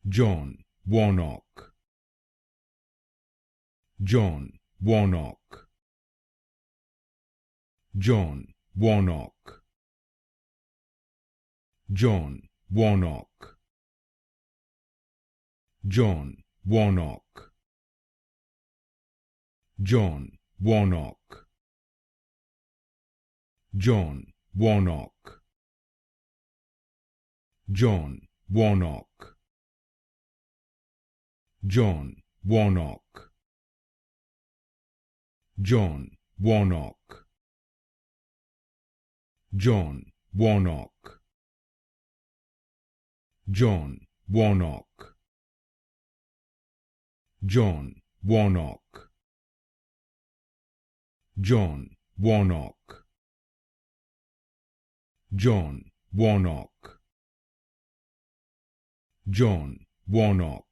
John Warnock, John Warnock, John Warnock, John Warnock, John Warnock, John Warnock, John Warnock, John Warnock, John Warnock, John Warnock, John Warnock, John Warnock, John Warnock, John Warnock, John Warnock, John Warnock,